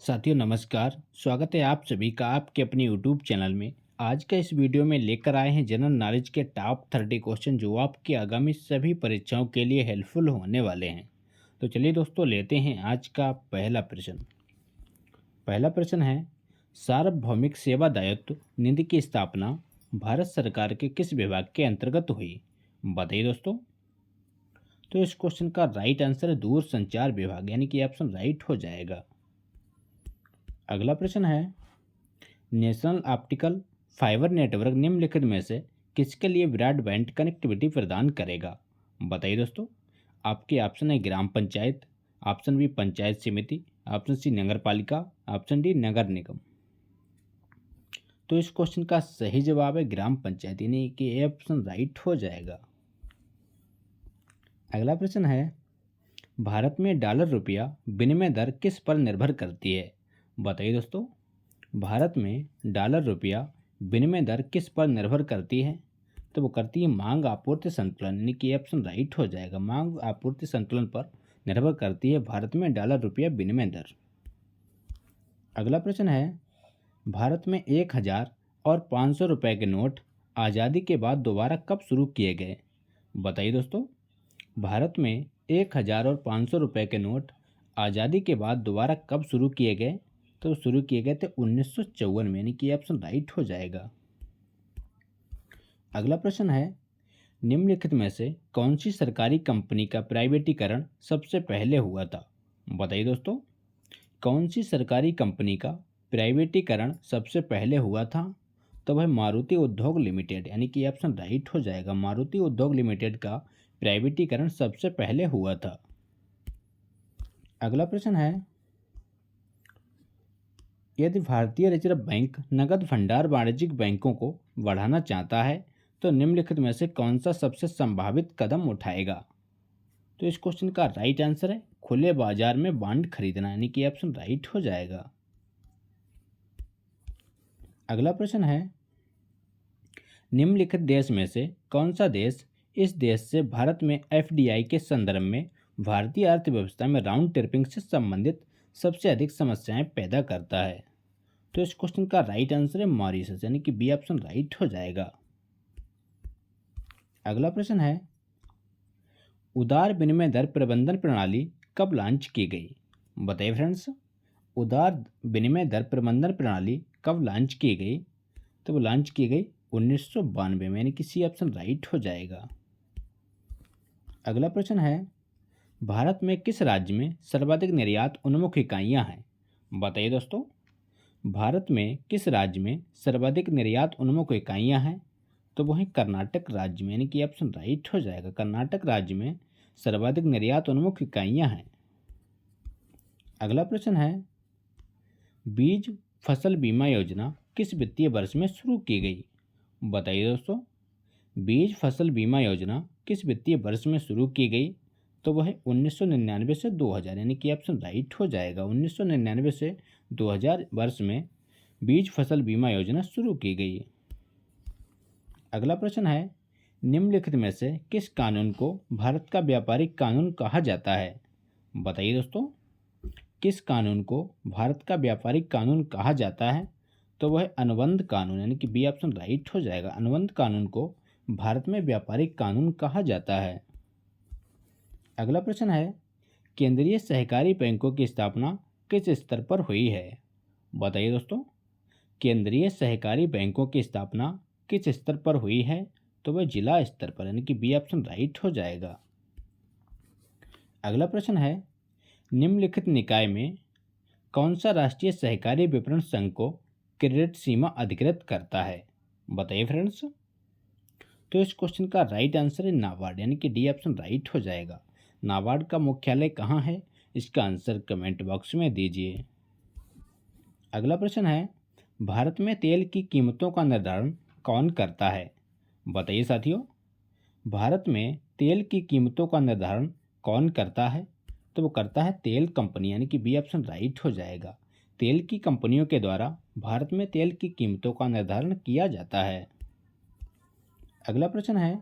साथियों नमस्कार। स्वागत है आप सभी का आपके अपने यूट्यूब चैनल में। आज का इस वीडियो में लेकर आए हैं जनरल नॉलेज के टॉप 30 क्वेश्चन जो आपकी आगामी सभी परीक्षाओं के लिए हेल्पफुल होने वाले हैं। तो चलिए दोस्तों लेते हैं आज का पहला प्रश्न। पहला प्रश्न है, सार्वभौमिक सेवा दायित्व निधि की स्थापना भारत सरकार के किस विभाग के अंतर्गत हुई? बताइए दोस्तों। तो इस क्वेश्चन का राइट आंसर है दूर संचार विभाग, यानी कि ऑप्शन राइट हो जाएगा। अगला प्रश्न है, नेशनल ऑप्टिकल फाइबर नेटवर्क निम्नलिखित में से किसके लिए ब्रॉडबैंड कनेक्टिविटी प्रदान करेगा? बताइए दोस्तों। आपके ऑप्शन है ग्राम पंचायत, ऑप्शन बी पंचायत समिति, ऑप्शन सी नगर पालिका, ऑप्शन डी नगर निगम। तो इस क्वेश्चन का सही जवाब है ग्राम पंचायत, यानी कि ए ऑप्शन राइट हो जाएगा। अगला प्रश्न है, भारत में डॉलर रुपया विनिमय दर किस पर निर्भर करती है? बताइए दोस्तों। भारत में डॉलर रुपया विनिमय दर किस पर निर्भर करती है? तो वो करती है मांग आपूर्ति संतुलन, यानी कि ऑप्शन राइट हो जाएगा। मांग आपूर्ति संतुलन पर निर्भर करती है भारत में डॉलर रुपया विनिमय दर। अगला प्रश्न है, भारत में 1000 और 500 रुपये के नोट आज़ादी के बाद दोबारा कब शुरू किए गए? बताइए दोस्तों। भारत में 1000 और 500 रुपये के नोट आज़ादी के बाद दोबारा कब शुरू किए गए? तो शुरू किए गए थे 1954 में, यानी कि ऑप्शन राइट हो जाएगा। अगला प्रश्न है, निम्नलिखित में से कौन सी सरकारी कंपनी का प्राइवेटीकरण सबसे पहले हुआ था? बताइए दोस्तों। कौन सी सरकारी कंपनी का प्राइवेटीकरण सबसे पहले हुआ था? तो वह मारुति उद्योग लिमिटेड, यानी कि ऑप्शन राइट हो जाएगा। मारुति उद्योग लिमिटेड का प्राइवेटीकरण सबसे पहले हुआ था। अगला प्रश्न है, यदि भारतीय रिजर्व बैंक नकद भंडार वाणिज्यिक बैंकों को बढ़ाना चाहता है तो निम्नलिखित में से कौन सा सबसे संभावित कदम उठाएगा? तो इस क्वेश्चन का राइट आंसर है खुले बाजार में बॉन्ड खरीदना, यानी कि ऑप्शन राइट हो जाएगा। अगला प्रश्न है, निम्नलिखित देश में से कौन सा देश इस देश से भारत में एफडीआई के संदर्भ में भारतीय अर्थव्यवस्था में राउंड ट्रिपिंग से संबंधित सबसे अधिक समस्याएं पैदा करता है? तो इस क्वेश्चन का राइट आंसर है मॉरिशस, यानी कि बी ऑप्शन राइट हो जाएगा। अगला प्रश्न है, उदार विनिमय दर प्रबंधन प्रणाली कब लॉन्च की गई? बताइए फ्रेंड्स। उदार विनिमय दर प्रबंधन प्रणाली कब लॉन्च की गई? तो वो लॉन्च की गई 1992 में, यानी कि सी ऑप्शन राइट हो जाएगा। अगला प्रश्न है, भारत में किस राज्य में सर्वाधिक निर्यात उन्मुख इकाइयाँ हैं? बताइए दोस्तों। भारत में किस राज्य में सर्वाधिक निर्यात उन्मुख इकाइयाँ हैं? तो वो है कर्नाटक राज्य में, यानी कि ऑप्शन राइट हो जाएगा। कर्नाटक राज्य में सर्वाधिक निर्यात उन्मुख इकाइयाँ हैं। अगला प्रश्न है, बीज फसल बीमा योजना किस वित्तीय वर्ष में शुरू की गई? बताइए दोस्तों। बीज फसल बीमा योजना किस वित्तीय वर्ष में शुरू की गई? तो वह 1999 से 2000, यानी कि ऑप्शन राइट हो जाएगा। 1999 से 2000 वर्ष में बीज फसल बीमा योजना शुरू की गई। अगला प्रश्न है, निम्नलिखित में से किस कानून को भारत का व्यापारिक कानून कहा जाता है? बताइए दोस्तों। किस कानून को भारत का व्यापारिक कानून कहा जाता है? तो वह अनुबंध कानून, यानी कि बी ऑप्शन राइट हो जाएगा। अनुबंध कानून को भारत में व्यापारिक कानून कहा जाता है। अगला प्रश्न है, केंद्रीय सहकारी बैंकों की स्थापना किस स्तर पर हुई है? बताइए दोस्तों। केंद्रीय सहकारी बैंकों की स्थापना किस स्तर पर हुई है? तो वह जिला स्तर पर, यानी कि बी ऑप्शन राइट हो जाएगा। अगला प्रश्न है, निम्नलिखित निकाय में कौन सा राष्ट्रीय सहकारी विपणन संघ को क्रेडिट सीमा अधिकृत करता है? बताइए फ्रेंड्स। तो इस क्वेश्चन का राइट आंसर है नाबार्ड, यानी कि डी ऑप्शन राइट हो जाएगा। नाबार्ड का मुख्यालय कहाँ है? इसका आंसर कमेंट बॉक्स में दीजिए। अगला प्रश्न है, भारत में तेल की कीमतों का निर्धारण कौन करता है? बताइए साथियों। भारत में तेल की कीमतों का निर्धारण कौन करता है? तो वो करता है तेल कंपनी, यानी कि बी ऑप्शन राइट हो जाएगा। तेल की कंपनियों के द्वारा भारत में तेल की कीमतों का निर्धारण किया जाता है। अगला प्रश्न है,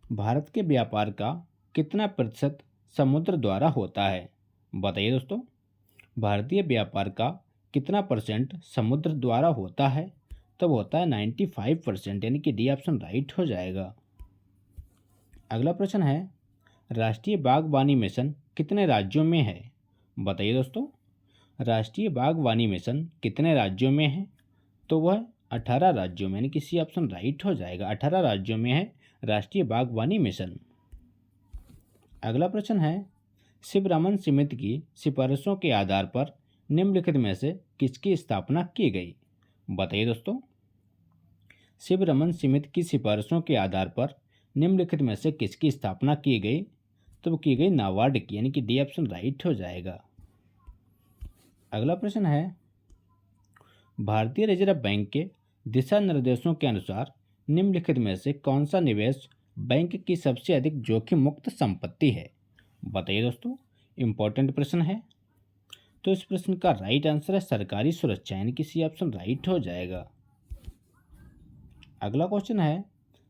भारत के व्यापार का कितना प्रतिशत समुद्र द्वारा होता है? बताइए दोस्तों। भारतीय व्यापार का कितना परसेंट समुद्र द्वारा होता है, तब होता है 95%, यानी कि डी ऑप्शन राइट हो जाएगा। अगला प्रश्न है, राष्ट्रीय बागवानी मिशन कितने राज्यों में है? बताइए दोस्तों, राष्ट्रीय बागवानी मिशन कितने राज्यों में है? तो वह 18 राज्यों में, यानी कि सी ऑप्शन राइट हो जाएगा। 18 राज्यों में है राष्ट्रीय बागवानी मिशन। अगला प्रश्न है, शिवरमन समिति की सिफारिशों के आधार पर निम्नलिखित में से किसकी स्थापना की गई? बताइए दोस्तों, शिवरमन समिति की सिफारिशों के आधार पर निम्नलिखित में से किसकी स्थापना की गई? तो वो की गई नाबार्ड की, यानी कि डी ऑप्शन राइट हो जाएगा। अगला प्रश्न है, भारतीय रिजर्व बैंक के दिशा निर्देशों के अनुसार निम्नलिखित में से कौन सा निवेश बैंक की सबसे अधिक जोखिम मुक्त संपत्ति है? बताइए दोस्तों, इंपॉर्टेंट प्रश्न है। तो इस प्रश्न का राइट आंसर है सरकारी सुरक्षा, यानी कि सी ऑप्शन राइट हो जाएगा। अगला क्वेश्चन है,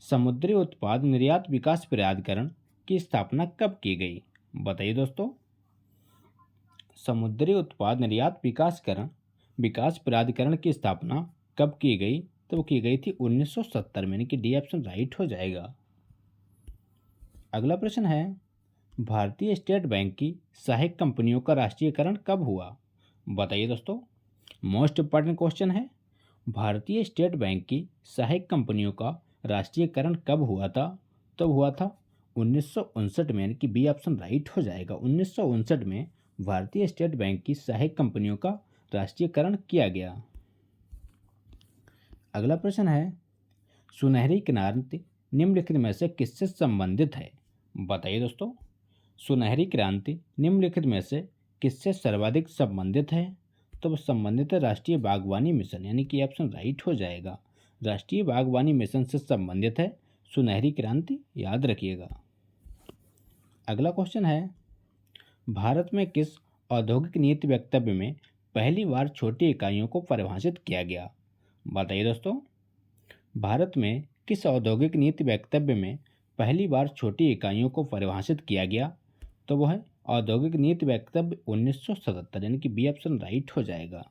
समुद्री उत्पाद निर्यात विकास प्राधिकरण की स्थापना कब की गई? बताइए दोस्तों, समुद्री उत्पाद निर्यात विकास प्राधिकरण की स्थापना कब की गई? तो वो की गई थी 1970 में, यानी कि डी ऑप्शन राइट हो जाएगा। अगला प्रश्न है, भारतीय स्टेट बैंक की सहायक कंपनियों का राष्ट्रीयकरण कब हुआ? बताइए दोस्तों, मोस्ट इंपॉर्टेंट क्वेश्चन है। भारतीय स्टेट बैंक की सहायक कंपनियों का राष्ट्रीयकरण कब हुआ था? तो हुआ था 1959 में, यानी कि बी ऑप्शन राइट हो जाएगा। 1959 में भारतीय स्टेट बैंक की सहायक कंपनियों का राष्ट्रीयकरण किया गया। अगला प्रश्न है, सुनहरी क्रांति निम्नलिखित में से किससे संबंधित है? बताइए दोस्तों, सुनहरी क्रांति निम्नलिखित में से किससे सर्वाधिक संबंधित है? तो संबंधित है राष्ट्रीय बागवानी मिशन, यानी कि ऑप्शन राइट हो जाएगा। राष्ट्रीय बागवानी मिशन से संबंधित है सुनहरी क्रांति, याद रखिएगा। अगला क्वेश्चन है, भारत में किस औद्योगिक नीति वक्तव्य में पहली बार छोटी इकाइयों को परिभाषित किया गया? बताइए दोस्तों, भारत में किस औद्योगिक नीति वक्तव्य में पहली बार छोटी इकाइयों को परिभाषित किया गया? तो वह है औद्योगिक नीति वक्तव्य 1977, यानी कि बी ऑप्शन राइट हो जाएगा।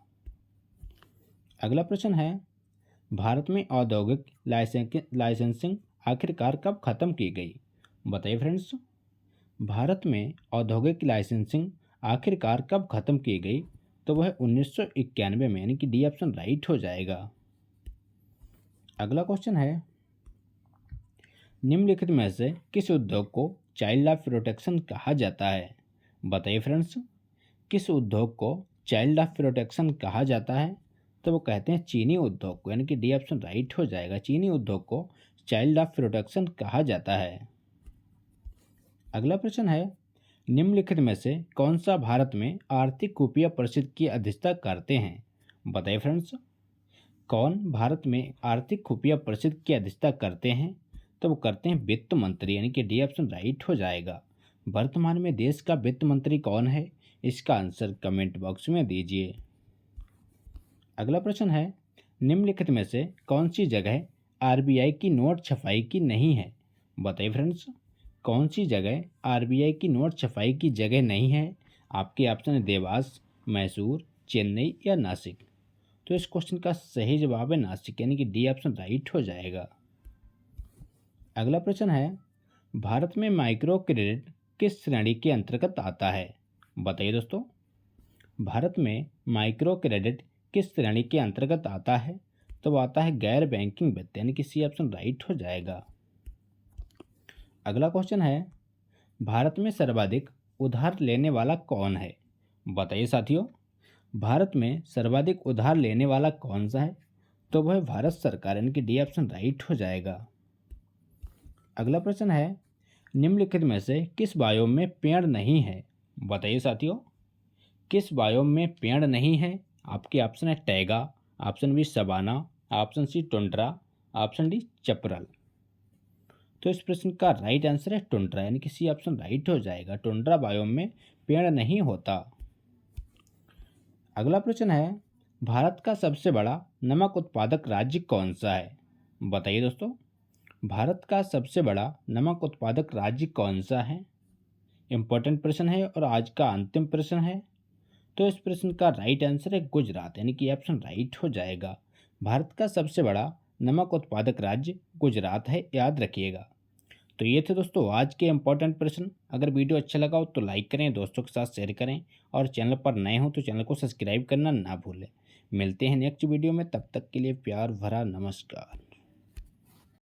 अगला प्रश्न है, भारत में औद्योगिक लाइसेंसिंग आखिरकार कब खत्म की गई? बताइए फ्रेंड्स, भारत में औद्योगिक लाइसेंसिंग आखिरकार कब खत्म की गई? तो वह 1991 में, यानी कि डी ऑप्शन राइट हो जाएगा। अगला क्वेश्चन है, निम्नलिखित में से किस उद्योग को चाइल्ड लाइफ प्रोटेक्शन कहा जाता है? बताइए फ्रेंड्स, किस उद्योग को चाइल्ड लाइफ प्रोटेक्शन कहा जाता है? तो वो कहते हैं चीनी उद्योग को, यानी कि डी ऑप्शन राइट हो जाएगा। चीनी उद्योग को चाइल्ड लाइफ प्रोटेक्शन कहा जाता है। अगला प्रश्न है, निम्नलिखित में से कौन सा भारत में आर्थिक खुफिया परिषद की अध्यक्षता करते हैं? बताइए फ्रेंड्स, कौन भारत में आर्थिक खुफिया परिषद की अध्यक्षता करते हैं? तो वो करते हैं वित्त मंत्री, यानी कि डी ऑप्शन राइट हो जाएगा। वर्तमान में देश का वित्त मंत्री कौन है? इसका आंसर कमेंट बॉक्स में दीजिए। अगला प्रश्न है, निम्नलिखित में से कौन सी जगह आरबीआई की नोट छपाई की नहीं है? बताइए फ्रेंड्स, कौन सी जगह आरबीआई की नोट छपाई की जगह नहीं है? आपके ऑप्शन है देवास, मैसूर, चेन्नई या नासिक। तो इस क्वेश्चन का सही जवाब है नासिक, यानी कि डी ऑप्शन राइट हो जाएगा। अगला प्रश्न है, भारत में माइक्रो क्रेडिट किस श्रेणी के अंतर्गत आता है? बताइए दोस्तों, भारत में माइक्रो क्रेडिट किस श्रेणी के अंतर्गत आता है? तो वो आता है गैर बैंकिंग वित्त, यानी कि सी ऑप्शन राइट हो जाएगा। अगला क्वेश्चन है, भारत में सर्वाधिक उधार लेने वाला कौन है? बताइए साथियों, भारत में सर्वाधिक उधार लेने वाला कौन सा है? तो वह भारत सरकार, यानी कि डी ऑप्शन राइट हो जाएगा। अगला प्रश्न है, निम्नलिखित में से किस बायोम में पेड़ नहीं है? बताइए साथियों, किस बायोम में पेड़ नहीं है? आपके ऑप्शन है taiga, option B savanna, option C tundra, option D chaparral. तो इस प्रश्न का राइट आंसर है टुंड्रा, यानी कि सी ऑप्शन राइट हो जाएगा। टुंड्रा बायोम में पेड़ नहीं होता। अगला प्रश्न है, भारत का सबसे बड़ा नमक उत्पादक राज्य कौन सा है? बताइए दोस्तों, भारत का सबसे बड़ा नमक उत्पादक राज्य कौन सा है? इंपॉर्टेंट प्रश्न है और आज का अंतिम प्रश्न है। तो इस प्रश्न का राइट आंसर है गुजरात, यानी कि ऑप्शन राइट हो जाएगा। भारत का सबसे बड़ा नमक उत्पादक राज्य गुजरात है, याद रखिएगा। तो ये थे दोस्तों आज के इंपॉर्टेंट प्रश्न। अगर वीडियो अच्छा लगा हो तो लाइक करें, दोस्तों के साथ शेयर करें, और चैनल पर नए हो तो चैनल को सब्सक्राइब करना ना भूलें। मिलते हैं नेक्स्ट वीडियो में, तब तक के लिए प्यार भरा नमस्कार।